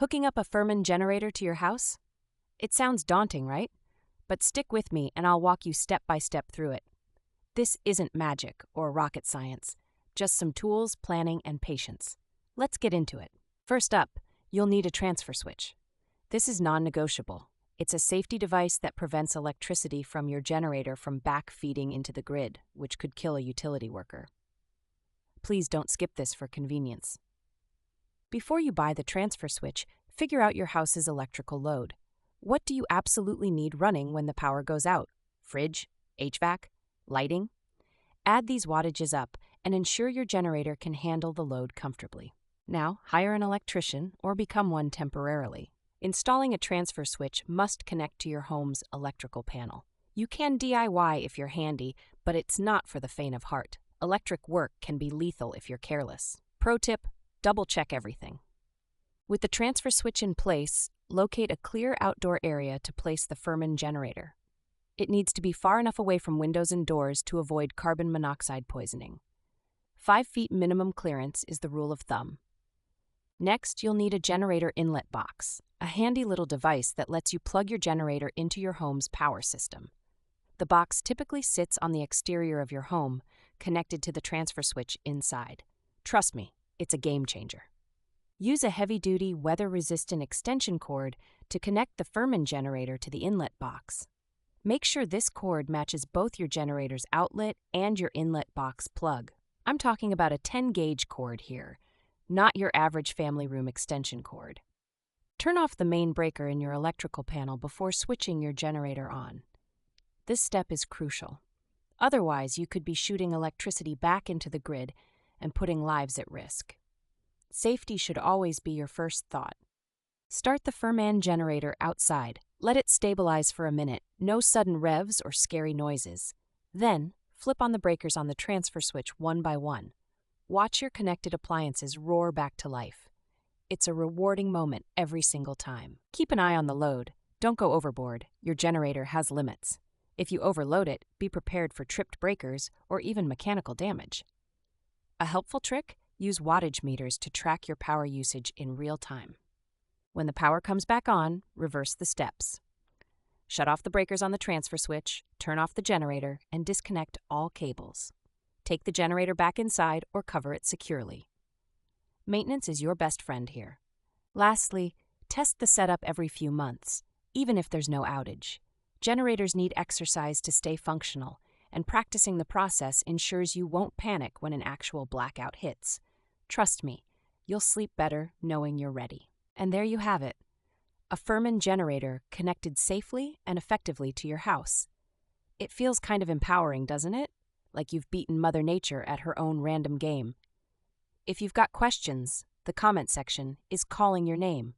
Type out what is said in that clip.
Hooking up a Firman generator to your house? It sounds daunting, right? But stick with me and I'll walk you step by step through it. This isn't magic or rocket science, just some tools, planning, and patience. Let's get into it. First up, you'll need a transfer switch. This is non-negotiable. It's a safety device that prevents electricity from your generator from back-feeding into the grid, which could kill a utility worker. Please don't skip this for convenience. Before you buy the transfer switch, figure out your house's electrical load. What do you absolutely need running when the power goes out? Fridge? HVAC? Lighting? Add these wattages up and ensure your generator can handle the load comfortably. Now, hire an electrician or become one temporarily. Installing a transfer switch must connect to your home's electrical panel. You can DIY if you're handy, but it's not for the faint of heart. Electric work can be lethal if you're careless. Pro tip, double-check everything. With the transfer switch in place, locate a clear outdoor area to place the Firman generator. It needs to be far enough away from windows and doors to avoid carbon monoxide poisoning. 5 feet minimum clearance is the rule of thumb. Next, you'll need a generator inlet box, a handy little device that lets you plug your generator into your home's power system. The box typically sits on the exterior of your home, connected to the transfer switch inside. Trust me, it's a game changer. Use a heavy-duty, weather-resistant extension cord to connect the Firman generator to the inlet box. Make sure this cord matches both your generator's outlet and your inlet box plug. I'm talking about a 10-gauge cord here, not your average family room extension cord. Turn off the main breaker in your electrical panel before switching your generator on. This step is crucial. Otherwise, you could be shooting electricity back into the grid and putting lives at risk. Safety should always be your first thought. Start the Firman generator outside. Let it stabilize for a minute. No sudden revs or scary noises. Then, flip on the breakers on the transfer switch one by one. Watch your connected appliances roar back to life. It's a rewarding moment every single time. Keep an eye on the load. Don't go overboard. Your generator has limits. If you overload it, be prepared for tripped breakers or even mechanical damage. A helpful trick? Use wattage meters to track your power usage in real time. When the power comes back on, reverse the steps. Shut off the breakers on the transfer switch, turn off the generator, and disconnect all cables. Take the generator back inside or cover it securely. Maintenance is your best friend here. Lastly, test the setup every few months, even if there's no outage. Generators need exercise to stay functional, and practicing the process ensures you won't panic when an actual blackout hits. Trust me, you'll sleep better knowing you're ready. And there you have it, a Firman generator connected safely and effectively to your house. It feels kind of empowering, doesn't it? Like you've beaten Mother Nature at her own random game. If you've got questions, the comment section is calling your name.